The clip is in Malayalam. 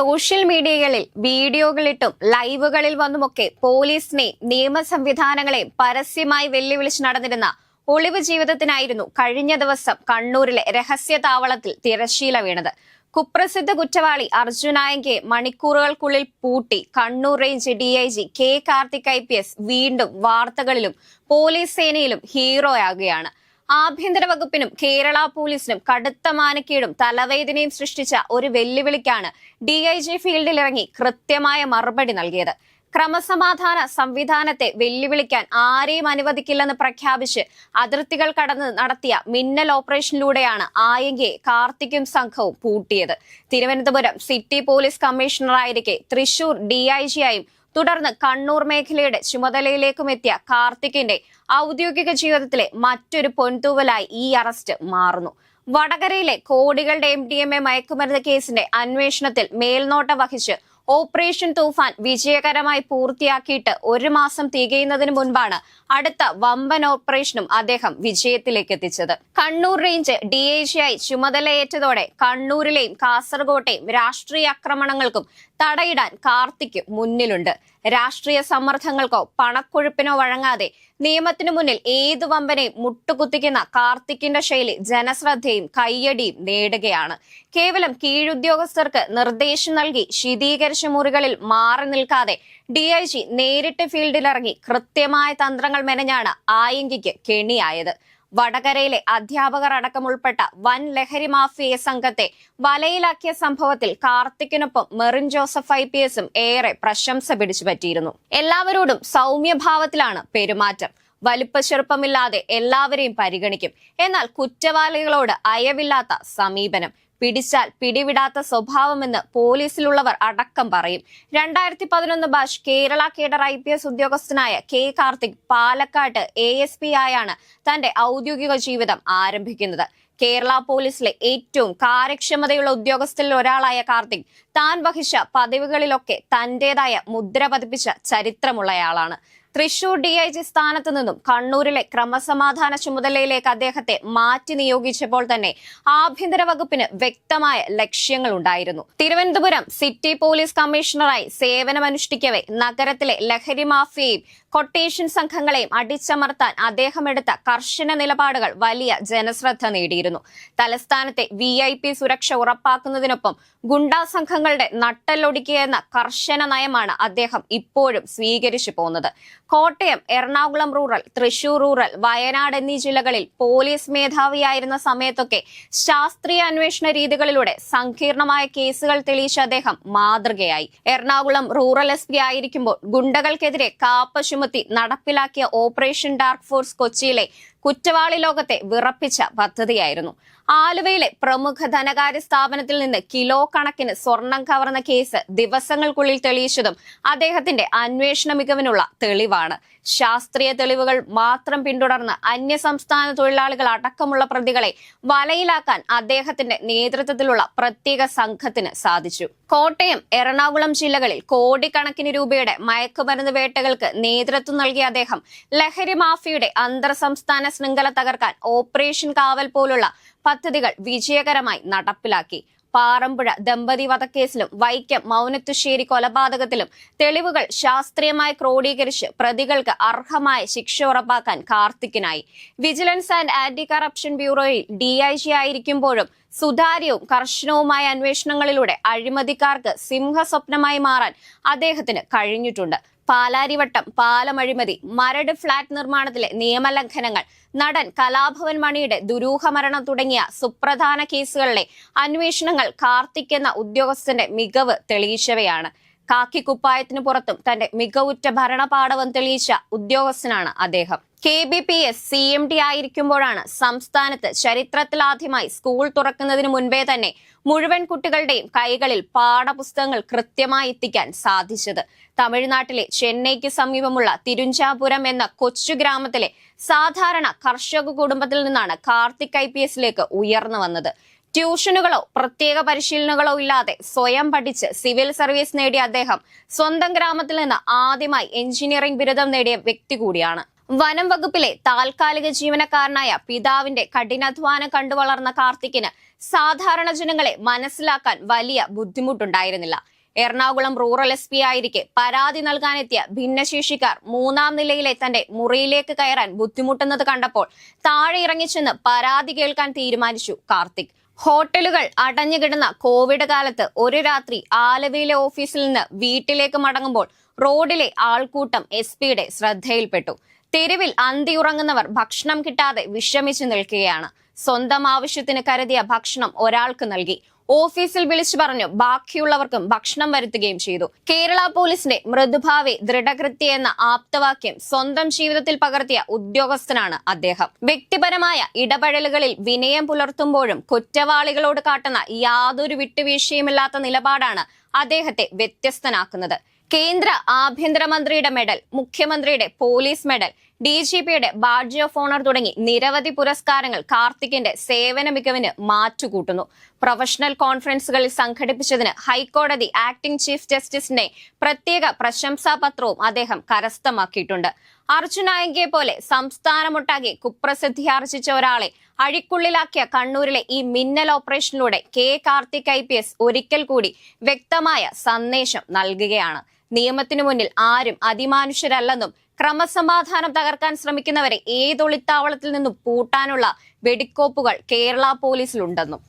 സോഷ്യൽ മീഡിയകളിൽ വീഡിയോകളിട്ടും ലൈവുകളിൽ വന്നുമൊക്കെ പോലീസിനെയും നിയമ സംവിധാനങ്ങളെയും പരസ്യമായി വെല്ലുവിളിച്ച് നടന്നിരുന്ന ഒളിവ് ജീവിതത്തിനായിരുന്നു കഴിഞ്ഞ ദിവസം കണ്ണൂരിലെ രഹസ്യ താവളത്തിൽ തിരശ്ശീല വീണത്. കുപ്രസിദ്ധ കുറ്റവാളി അർജുനായങ്കെ മണിക്കൂറുകൾക്കുള്ളിൽ പൂട്ടി Kannur range DIG K Karthik IPS വീണ്ടും വാർത്തകളിലും പോലീസ് സേനയിലും ഹീറോയാകുകയാണ്. ആഭ്യന്തര വകുപ്പിനും കേരള പോലീസിനും കടുത്ത മാനക്കേടും തലവേദനയും സൃഷ്ടിച്ച ഒരു വെല്ലുവിളിക്കാണ് ഡിഐജി ഫീൽഡിലിറങ്ങി കൃത്യമായ മറുപടി നൽകിയത്. ക്രമസമാധാന സംവിധാനത്തെ വെല്ലുവിളിക്കാൻ ആരെയും അനുവദിക്കില്ലെന്ന് പ്രഖ്യാപിച്ച് അതിർത്തികൾ കടന്ന് നടത്തിയ മിന്നൽ ഓപ്പറേഷനിലൂടെയാണ് ആയങ്കയെ കാർത്തിക്കും സംഘവും പൂട്ടിയത്. തിരുവനന്തപുരം സിറ്റി പോലീസ് കമ്മീഷണറായിരിക്കെ തൃശൂർ DIG-ആയും തുടർന്ന് കണ്ണൂർ മേഖലയുടെ ചുമതലയിലേക്കും എത്തിയ കാർത്തിക്കിന്റെ ഔദ്യോഗിക ജീവിതത്തിലെ മറ്റൊരു പൊൻതൂവലായി ഈ അറസ്റ്റ് മാറുന്നു. വടകരയിലെ കോടികളുടെ MDMA മയക്കുമരുന്ന് കേസിന്റെ അന്വേഷണത്തിൽ മേൽനോട്ടം വഹിച്ച് ഓപ്പറേഷൻ തൂഫാൻ വിജയകരമായി പൂർത്തിയാക്കിയിട്ട് 1 മാസം തികയുന്നതിന് മുൻപാണ് അടുത്ത വമ്പൻ ഓപ്പറേഷനും അദ്ദേഹം വിജയത്തിലേക്ക് എത്തിച്ചത്. കണ്ണൂർ റേഞ്ച് DIG-ആയി ചുമതലയേറ്റതോടെ കണ്ണൂരിലെയും കാസർകോട്ടെയും രാഷ്ട്രീയ ആക്രമണങ്ങൾക്കും തടയിടാൻ കാർത്തിക് മുന്നിലുണ്ട്. രാഷ്ട്രീയ സമ്മർദ്ദങ്ങൾക്കോ പണക്കൊഴുപ്പിനോ വഴങ്ങാതെ നിയമത്തിനു മുന്നിൽ ഏതു വമ്പനെയും മുട്ടുകുത്തിക്കുന്ന കാർത്തിക്കിന്റെ ശൈലി ജനശ്രദ്ധയും കയ്യടിയും നേടുകയാണ്. കേവലം കീഴുദ്യോഗസ്ഥർക്ക് നിർദ്ദേശം നൽകി ശീതീകരിച്ച മുറികളിൽ മാറി നിൽക്കാതെ DIG നേരിട്ട് ഫീൽഡിലിറങ്ങി കൃത്യമായ തന്ത്രങ്ങൾ മെനഞ്ഞാണ് ആയങ്കിക്ക് കെണിയായത്. വടകരയിലെ അധ്യാപകർ അടക്കം ഉൾപ്പെട്ട വൻ ലഹരി മാഫിയ സംഘത്തെ വലയിലാക്കിയ സംഭവത്തിൽ കാർത്തിക്കിനൊപ്പം മെറിൻ ജോസഫ് IPS-ഉം ഏറെ പ്രശംസ പിടിച്ചുപറ്റിയിരുന്നു. എല്ലാവരോടും സൗമ്യഭാവത്തിലാണ് പെരുമാറ്റം. വലിപ്പച്ചെറുപ്പമില്ലാതെ എല്ലാവരെയും പരിഗണിക്കും. എന്നാൽ കുറ്റവാളികളോട് അയവില്ലാത്ത സമീപനം, പിടിച്ചാൽ പിടിവിടാത്ത സ്വഭാവമെന്ന് പോലീസിലുള്ളവർ അടക്കം പറയും. 2011 ബാച്ച് കേരള കേഡർ IPS ഉദ്യോഗസ്ഥനായ കെ കാർത്തിക് പാലക്കാട്ട് ASP ആയാണ് തന്റെ ഔദ്യോഗിക ജീവിതം ആരംഭിക്കുന്നത്. കേരള പോലീസിലെ ഏറ്റവും കാര്യക്ഷമതയുള്ള ഉദ്യോഗസ്ഥരിൽ ഒരാളായ കാർത്തിക് താൻ വഹിച്ച പദവികളിലൊക്കെ തന്റേതായ മുദ്ര പതിപ്പിച്ച ചരിത്രമുള്ളയാളാണ്. തൃശൂർ DIG സ്ഥാനത്ത് നിന്നും കണ്ണൂരിലെ ക്രമസമാധാന ചുമതലയിലേക്ക് അദ്ദേഹത്തെ മാറ്റി നിയോഗിച്ചപ്പോൾ തന്നെ ആഭ്യന്തര വകുപ്പിന് വ്യക്തമായ ലക്ഷ്യങ്ങൾ ഉണ്ടായിരുന്നു. തിരുവനന്തപുരം സിറ്റി പോലീസ് കമ്മീഷണറായി സേവനമനുഷ്ഠിക്കവെ നഗരത്തിലെ ലഹരി മാഫിയയും കൊട്ടേഷൻ സംഘങ്ങളെയും അടിച്ചമർത്താൻ അദ്ദേഹം എടുത്ത കർശന നിലപാടുകൾ വലിയ ജനശ്രദ്ധ നേടിയിരുന്നു. തലസ്ഥാനത്തെ VIP സുരക്ഷ ഉറപ്പാക്കുന്നതിനൊപ്പം ഗുണ്ടാ സംഘങ്ങളുടെ നട്ടെല്ലൊടിക്കുക എന്ന കർശന നയമാണ് അദ്ദേഹം ഇപ്പോഴും സ്വീകരിച്ചു പോകുന്നത്. കോട്ടയം, എറണാകുളം റൂറൽ, തൃശൂർ റൂറൽ, വയനാട് എന്നീ ജില്ലകളിൽ പോലീസ് മേധാവിയായിരുന്ന സമയത്തൊക്കെ ശാസ്ത്രീയ അന്വേഷണ രീതികളിലൂടെ സങ്കീർണമായ കേസുകൾ തെളിയിച്ച അദ്ദേഹം മാതൃകയായി. എറണാകുളം റൂറൽ SP ആയിരിക്കുമ്പോൾ ഗുണ്ടകൾക്കെതിരെ കാപ്പ ചുമത്തി നടപ്പിലാക്കിയ ഓപ്പറേഷൻ ഡാർക്ക് ഫോഴ്സ് കൊച്ചിയിലെ കുറ്റവാളി ലോകത്തെ വിറപ്പിച്ച പദ്ധതിയായിരുന്നു. ആലുവയിലെ പ്രമുഖ ധനകാര്യ സ്ഥാപനത്തിൽ നിന്ന് കിലോ കണക്കിന് സ്വർണം കവർന്ന കേസ് ദിവസങ്ങൾക്കുള്ളിൽ തെളിയിച്ചതും അദ്ദേഹത്തിന്റെ അന്വേഷണ മികവിനുള്ള തെളിവാണ്. ശാസ്ത്രീയ തെളിവുകൾ മാത്രം പിന്തുടർന്ന് അന്യസംസ്ഥാന തൊഴിലാളികൾ അടക്കമുള്ള പ്രതികളെ വലയിലാക്കാൻ അദ്ദേഹത്തിന്റെ നേതൃത്വത്തിലുള്ള പ്രത്യേക സംഘത്തിന് സാധിച്ചു. കോട്ടയം, എറണാകുളം ജില്ലകളിൽ കോടിക്കണക്കിന് രൂപയുടെ മയക്കുമരുന്ന് വേട്ടകൾക്ക് നേതൃത്വം നൽകിയ അദ്ദേഹം ലഹരി മാഫിയയുടെ അന്തർ സംസ്ഥാന ശൃംഖല തകർക്കാൻ ഓപ്പറേഷൻ കാവൽ പോലുള്ള പദ്ധതികൾ വിജയകരമായി നടപ്പിലാക്കി. പാറമ്പുഴ ദമ്പതി വധക്കേസിലും വൈക്കം മൗനത്തുശ്ശേരി കൊലപാതകത്തിലും തെളിവുകൾ ശാസ്ത്രീയമായി ക്രോഡീകരിച്ച് പ്രതികൾക്ക് അർഹമായ ശിക്ഷ ഉറപ്പാക്കാൻ കാർത്തിക്കിനായി. വിജിലൻസ് ആൻഡ് ആന്റി കറപ്ഷൻ ബ്യൂറോയിൽ DIG ആയിരിക്കുമ്പോഴും സുതാര്യവും കർശനവുമായ അന്വേഷണങ്ങളിലൂടെ അഴിമതിക്കാർക്ക് സിംഹസ്വപ്നമായി മാറാൻ അദ്ദേഹത്തിന് കഴിഞ്ഞിട്ടുണ്ട്. പാലാരിവട്ടം പാലം അഴിമതി, മരട് ഫ്ളാറ്റ് നിർമ്മാണത്തിലെ നിയമലംഘനങ്ങൾ, നടൻ കലാഭവൻ മണിയുടെ ദുരൂഹമരണം തുടങ്ങിയ സുപ്രധാന കേസുകളിലെ അന്വേഷണങ്ങൾ കാർത്തിക് എന്ന ഉദ്യോഗസ്ഥന്റെ മികവ് തെളിയിച്ചവയാണ്. കാക്കിക്കുപ്പായത്തിനു പുറത്തും തന്റെ മികവുറ്റ ഭരണപാടവം തെളിയിച്ച ഉദ്യോഗസ്ഥനാണ് അദ്ദേഹം. KBPS CMD ആയിരിക്കുമ്പോഴാണ് സംസ്ഥാനത്ത് ചരിത്രത്തിലാദ്യമായി സ്കൂൾ തുറക്കുന്നതിന് മുൻപേ തന്നെ മുഴുവൻ കുട്ടികളുടെയും കൈകളിൽ പാഠപുസ്തകങ്ങൾ കൃത്യമായി എത്തിക്കാൻ സാധിച്ചത്. തമിഴ്നാട്ടിലെ ചെന്നൈക്ക് സമീപമുള്ള തിരുഞ്ചാപുരം എന്ന കൊച്ചു ഗ്രാമത്തിലെ സാധാരണ കർഷക കുടുംബത്തിൽ നിന്നാണ് കാർത്തിക് IPS-ലേക്ക് ഉയർന്നു വന്നത്. ട്യൂഷനുകളോ പ്രത്യേക പരിശീലനങ്ങളോ ഇല്ലാതെ സ്വയം പഠിച്ച് സിവിൽ സർവീസ് നേടിയ അദ്ദേഹം സ്വന്തം ഗ്രാമത്തിൽ നിന്ന് ആദ്യമായി എഞ്ചിനീയറിംഗ് ബിരുദം നേടിയ വ്യക്തി കൂടിയാണ്. വനം വകുപ്പിലെ താൽക്കാലിക ജീവനക്കാരനായ പിതാവിന്റെ കഠിനാധ്വാനം കണ്ടു വളർന്ന കാർത്തിക്കിന് സാധാരണ ജനങ്ങളെ മനസ്സിലാക്കാൻ വലിയ ബുദ്ധിമുട്ടുണ്ടായിരുന്നില്ല. എറണാകുളം റൂറൽ SP ആയിരിക്കെ പരാതി നൽകാനെത്തിയ ഭിന്നശേഷിക്കാർ 3-ാം നിലയിലെ തന്റെ മുറിയിലേക്ക് കയറാൻ ബുദ്ധിമുട്ടുന്നത് കണ്ടപ്പോൾ താഴെ ഇറങ്ങിച്ചെന്ന് പരാതി കേൾക്കാൻ തീരുമാനിച്ചു കാർത്തിക്. ഹോട്ടലുകൾ അടഞ്ഞുകിടന്ന കോവിഡ് കാലത്ത് ഒരു രാത്രി ആലവിയിലെ ഓഫീസിൽ നിന്ന് വീട്ടിലേക്ക് മടങ്ങുമ്പോൾ റോഡിലെ ആൾക്കൂട്ടം SP-യുടെ ശ്രദ്ധയിൽപ്പെട്ടു. തെരുവിൽ അന്തിയുറങ്ങുന്നവർ ഭക്ഷണം കിട്ടാതെ വിഷമിച്ചു നിൽക്കുകയാണ്. സ്വന്തം ആവശ്യത്തിന് കരുതിയ ഭക്ഷണം ഒരാൾക്ക് നൽകി. ഓഫീസിൽ വിളിച്ചു പറഞ്ഞു ബാക്കിയുള്ളവർക്കും ഭക്ഷണം വരുത്തുകയും ചെയ്തു. കേരള പോലീസിന്റെ മൃദുഭാവി ദൃഢകൃത്യ എന്ന ആപ്തവാക്യം സ്വന്തം ജീവിതത്തിൽ പകർത്തിയ ഉദ്യോഗസ്ഥനാണ് അദ്ദേഹം. വ്യക്തിപരമായ ഇടപെടലുകളിൽ വിനയം പുലർത്തുമ്പോഴും കുറ്റവാളികളോട് കാട്ടുന്ന യാതൊരു വിട്ടുവീഴ്ചയുമില്ലാത്ത നിലപാടാണ് അദ്ദേഹത്തെ വ്യത്യസ്തനാക്കുന്നത്. കേന്ദ്ര ആഭ്യന്തരമന്ത്രിയുടെ മെഡൽ, മുഖ്യമന്ത്രിയുടെ പോലീസ് മെഡൽ, DGPയുടെ ബാഡ്ജ് ഓഫ് ഓണർ തുടങ്ങി നിരവധി പുരസ്കാരങ്ങൾ കാർത്തിക്കിന്റെ സേവന മികവിന് മാറ്റുകൂട്ടുന്നു. പ്രൊഫഷണൽ കോൺഫറൻസുകളിൽ സംഘടിപ്പിച്ചതിന് ഹൈക്കോടതി ആക്ടിംഗ് ചീഫ് ജസ്റ്റിസിന്റെ പ്രത്യേക പ്രശംസാ പത്രവും അദ്ദേഹം കരസ്ഥമാക്കിയിട്ടുണ്ട്. അർജുനായകയെ പോലെ സംസ്ഥാനമൊട്ടാകെ കുപ്രസിദ്ധി ആർജിച്ച ഒരാളെ അഴിക്കുള്ളിലാക്കിയ കണ്ണൂരിലെ ഈ മിന്നൽ ഓപ്പറേഷനിലൂടെ കാർത്തിക് IPS ഒരിക്കൽ കൂടി വ്യക്തമായ സന്ദേശം നൽകുകയാണ്. നിയമത്തിനു മുന്നിൽ ആരും അതിമാനുഷ്യരല്ലെന്നും ക്രമസമാധാനം തകർക്കാൻ ശ്രമിക്കുന്നവരെ ഏതൊളിത്താവളത്തിൽ നിന്നും പൂട്ടാനുള്ള വെടിക്കോപ്പുകൾ കേരള പോലീസിലുണ്ടെന്നും